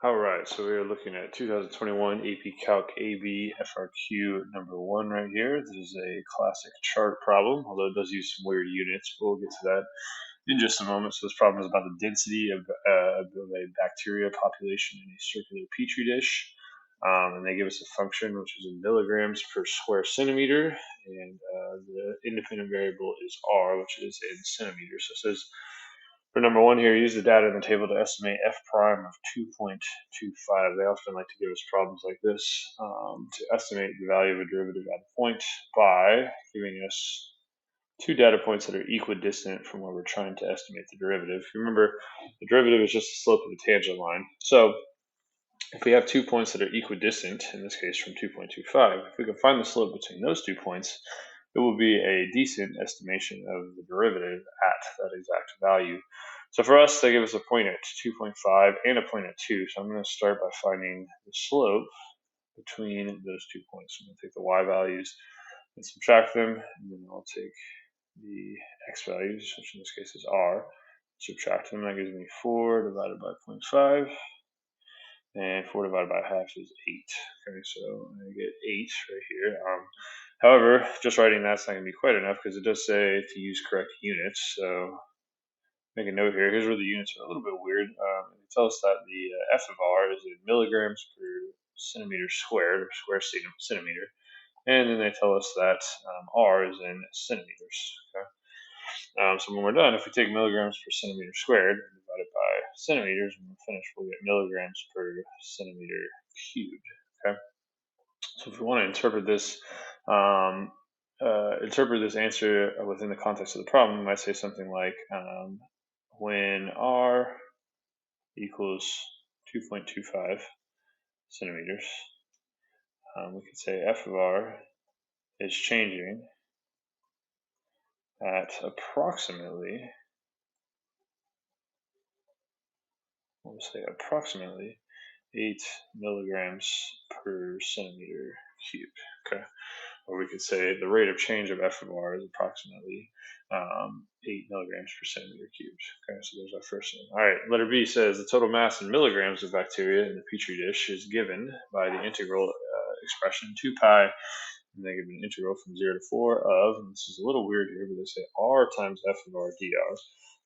All right, so we are looking at 2021 AP Calc AB FRQ number 1 right here. This is a classic chart problem, although it does use some weird units, but we'll get to that in just a moment. So this problem is about the density of a bacteria population in a circular petri dish. And they give us a function which is in milligrams per square centimeter, and the independent variable is R, which is in centimeters. So it says, for number 1 here, use the data in the table to estimate f prime of 2.25. They often like to give us problems like this to estimate the value of a derivative at a point by giving us two data points that are equidistant from where we're trying to estimate the derivative. If you remember, the derivative is just the slope of the tangent line. So if we have 2 points that are equidistant, in this case from 2.25, if we can find the slope between those 2 points, it will be a decent estimation of the derivative at that exact value. So for us, they give us a point at 2.5 and a point at 2. So I'm going to start by finding the slope between those 2 points. I'm going to take the y values and subtract them, and then I'll take the x values, which in this case is r, subtract them. That gives me 4 divided by 0.5. And 4 divided by half is 8. Okay, so I get 8 right here. However, just writing that's not going to be quite enough because it does say to use correct units. So make a note here. Here's where the units are a little bit weird. It tells us that the f of r is in milligrams per centimeter squared, or square centimeter. And then they tell us that r is in centimeters. Okay? So when we're done, if we take milligrams per centimeter squared and divide it by centimeters, when we're finished, we'll get milligrams per centimeter cubed. Okay. So if we want to interpret this answer within the context of the problem, we might say something like when r equals 2.25 centimeters, we could say f of r is changing at approximately, we'll say approximately 8 milligrams per centimeter cubed. Okay, or we could say the rate of change of f of r is approximately 8 milligrams per centimeter cubed. Okay, so there's our first one. All right, letter B says the total mass in milligrams of bacteria in the petri dish is given by the integral expression 2 pi, and they give an integral from 0 to 4 of, and this is a little weird here, but they say r times f of r dr.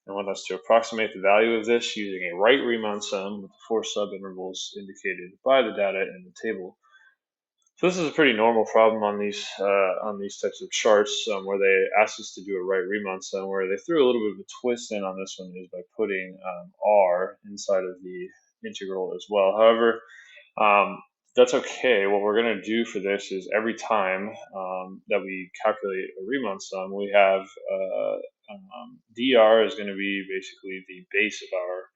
And want us to approximate the value of this using a right Riemann sum with the 4 subintervals indicated by the data in the table. So this is a pretty normal problem on these types of charts where they asked us to do a right Riemann sum. Where they threw a little bit of a twist in on this one is by putting r inside of the integral as well. However, that's okay. What we're going to do for this is every time that we calculate a Riemann sum, we have dr is going to be basically the base of our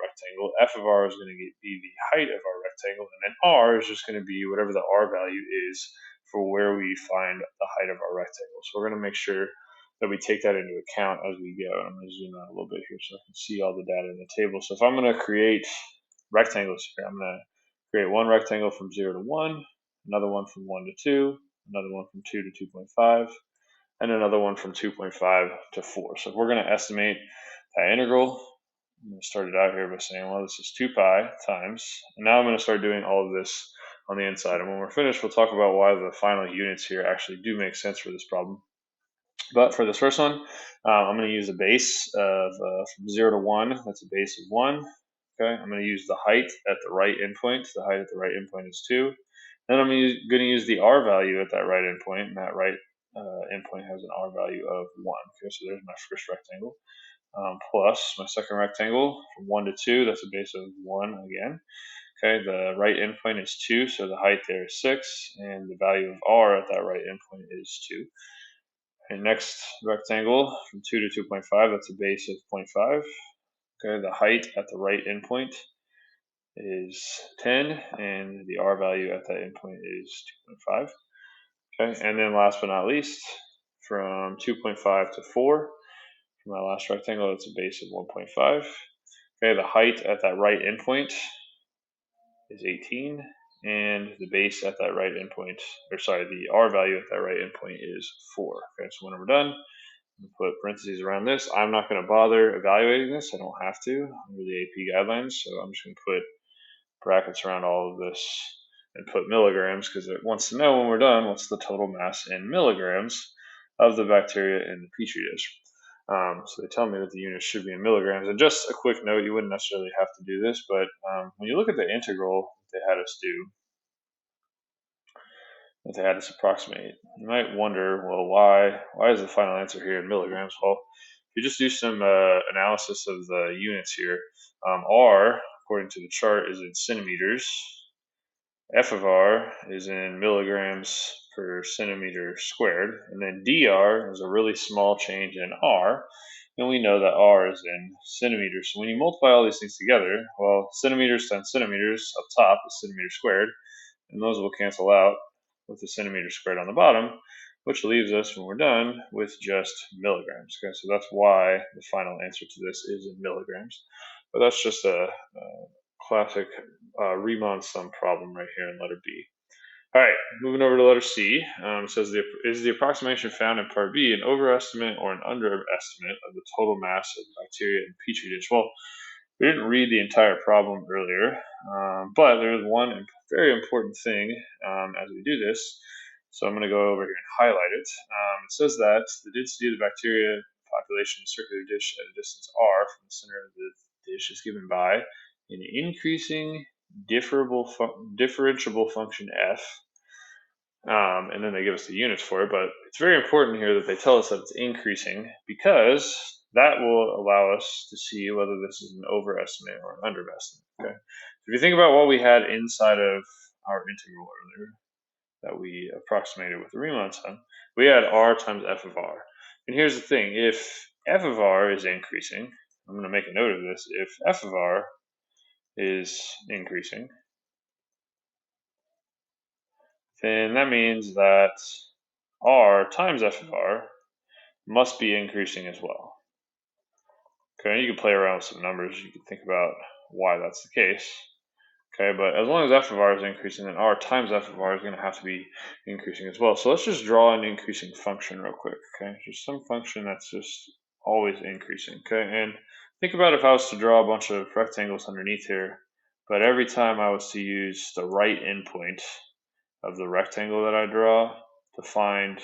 rectangle. F of r is going to be the height of our rectangle, and then r is just going to be whatever the r value is for where we find the height of our rectangle. So we're going to make sure that we take that into account as we go. I'm going to zoom out a little bit here so I can see all the data in the table. So if I'm going to create rectangles here, I'm going to create one rectangle from 0 to 1, another one from 1 to 2, another one from 2 to 2.5, and another one from 2.5 to 4. So if we're going to estimate that integral, I'm going to start it out here by saying, well, this is 2 pi times, and now I'm going to start doing all of this on the inside. And when we're finished, we'll talk about why the final units here actually do make sense for this problem. But for this first one, I'm going to use a base of from 0 to 1. That's a base of 1. Okay, I'm going to use the height at the right endpoint. The height at the right endpoint is 2. Then I'm going to use the r value at that right endpoint, and that right endpoint has an r value of 1. Okay, so there's my first rectangle. Plus my second rectangle from 1 to 2, that's a base of 1 again. Okay, the right endpoint is 2, so the height there is 6, and the value of r at that right endpoint is 2. And next rectangle from 2 to 2.5, that's a base of 0.5. Okay, the height at the right endpoint is 10, and the r value at that endpoint is 2.5. Okay, and then last but not least, from 2.5 to 4, for my last rectangle, it's a base of 1.5. Okay, the height at that right endpoint is 18, and the base at that right endpoint, or sorry, the r value at that right endpoint is 4. Okay, so when we're done, I'm going to put parentheses around this. I'm not going to bother evaluating this. I don't have to under the AP guidelines, so I'm just going to put brackets around all of this and put milligrams because it wants to know when we're done what's the total mass in milligrams of the bacteria in the petri dish. So they tell me that the unit should be in milligrams. And just a quick note, you wouldn't necessarily have to do this, but when you look at the integral they had us do, that they had us approximate, you might wonder, well, why is the final answer here in milligrams? Well, if you just do some analysis of the units here, R, according to the chart, is in centimeters. F of R is in milligrams per centimeter squared, and then dr is a really small change in R, and we know that R is in centimeters. So when you multiply all these things together, well, centimeters times centimeters up top is centimeters squared, and those will cancel out with the centimeters squared on the bottom, which leaves us, when we're done, with just milligrams. Okay, so that's why the final answer to this is in milligrams. But that's just a classic Riemann sum problem right here in letter B. All right, moving over to letter C. It says, is the approximation found in part B an overestimate or an underestimate of the total mass of the bacteria in petri dish? Well, we didn't read the entire problem earlier, but there's one very important thing as we do this. So I'm going to go over here and highlight it. It says that the density of the bacteria population in a circular dish at a distance r from the center of the dish is given by an increasing differentiable function f, and then they give us the units for it. But it's very important here that they tell us that it's increasing, because that will allow us to see whether this is an overestimate or an underestimate. Okay, so if you think about what we had inside of our integral earlier that we approximated with the Riemann sum, we had r times f of r. And here's the thing, if f of r is increasing, I'm going to make a note of this, if f of r is increasing, then that means that r times f of r must be increasing as well. Okay, you can play around with some numbers, you can think about why that's the case. Okay, but as long as f of r is increasing, then r times f of r is going to have to be increasing as well. So let's just draw an increasing function real quick. Okay, just some function that's just always increasing. Okay, and think about if I was to draw a bunch of rectangles underneath here, but every time I was to use the right endpoint of the rectangle that I draw to find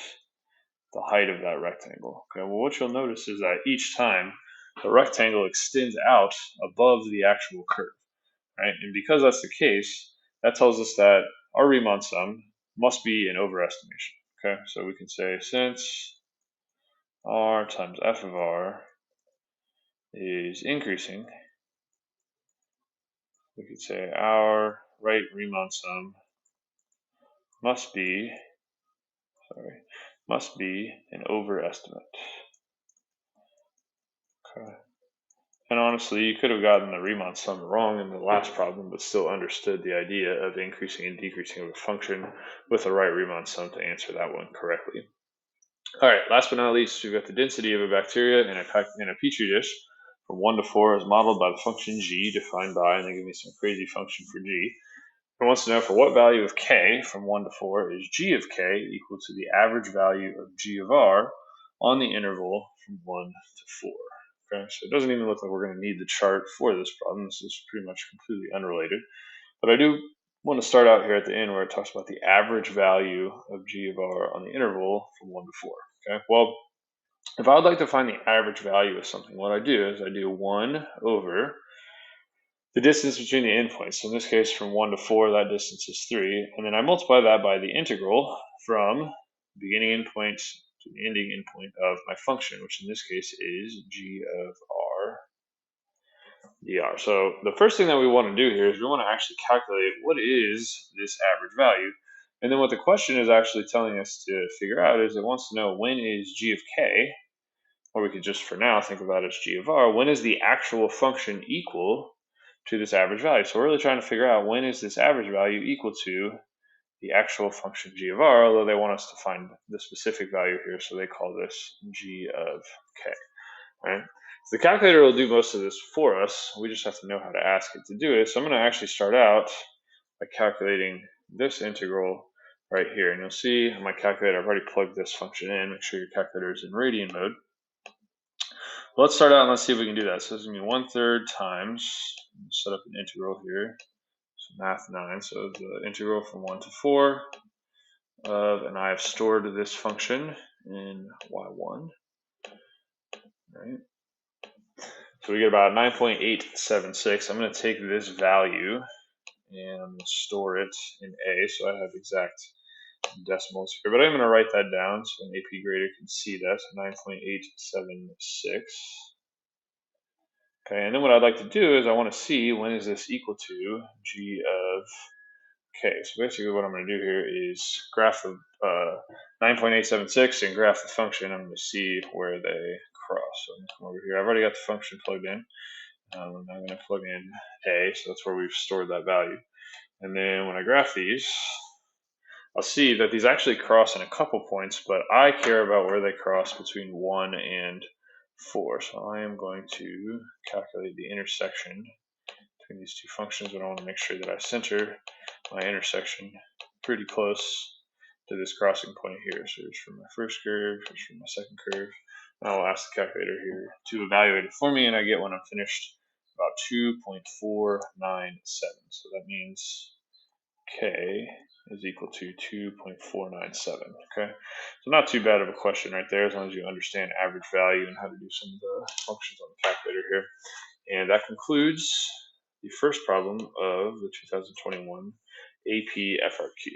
the height of that rectangle. Okay, well, what you'll notice is that each time the rectangle extends out above the actual curve, right? And because that's the case, that tells us that our Riemann sum must be an overestimation. Okay, so we can say, since r times f of r is increasing, we could say our right Riemann sum must be an overestimate. Okay. And honestly, you could have gotten the Riemann sum wrong in the last problem, but still understood the idea of increasing and decreasing of a function with the right Riemann sum to answer that one correctly. All right, last but not least, we've got the density of a bacteria in a petri dish from 1 to 4 is modeled by the function g defined by, and they give me some crazy function for g. It wants to know for what value of k from 1 to 4 is g of k equal to the average value of g of r on the interval from 1 to 4. Okay, so it doesn't even look like we're going to need the chart for this problem. This is pretty much completely unrelated. But I do want to start out here at the end where it talks about the average value of g of r on the interval from 1 to 4. Okay, well, if I would like to find the average value of something, what I do is I do 1 over the distance between the endpoints. So in this case, from 1 to 4, that distance is 3. And then I multiply that by the integral from the beginning endpoint to the ending endpoint of my function, which in this case is g of r dr. So the first thing that we want to do here is we want to actually calculate what is this average value. And then what the question is actually telling us to figure out is it wants to know when is g of k, or we could just for now think about it as g of r, when is the actual function equal to this average value. So we're really trying to figure out when is this average value equal to the actual function g of r, although they want us to find the specific value here, so they call this g of k. Right? So the calculator will do most of this for us. We just have to know how to ask it to do it. So I'm going to actually start out by calculating this integral right here. And you'll see on my calculator, I've already plugged this function in. Make sure your calculator is in radian mode. Well, let's start out and let's see if we can do that. So this is going to be 1/3 times, set up an integral here, So math 9, so the integral from 1 to 4 of, and I have stored this function in y1, right? So we get about 9.876. I'm going to take this value and I'm going to store it in A, so I have exact decimals here, but I'm going to write that down so an AP grader can see that, so 9.876. Okay, and then what I'd like to do is I want to see when is this equal to g of k. So basically what I'm going to do here is graph the 9.876 and graph the function. I'm going to see where they cross. So I'm going to come over here. I've already got the function plugged in. I'm going to plug in a, so that's where we've stored that value. And then when I graph these, I'll see that these actually cross in a couple points, but I care about where they cross between 1 and 4. So I am going to calculate the intersection between these two functions, but I want to make sure that I center my intersection pretty close to this crossing point here. So here's from my first curve, here's from my second curve. And I'll ask the calculator here to evaluate it for me, and I get when I'm finished about 2.497. So that means k is equal to 2.497. Okay, so not too bad of a question right there, as long as you understand average value and how to do some of the functions on the calculator here. And that concludes the first problem of the 2021 AP FRQ.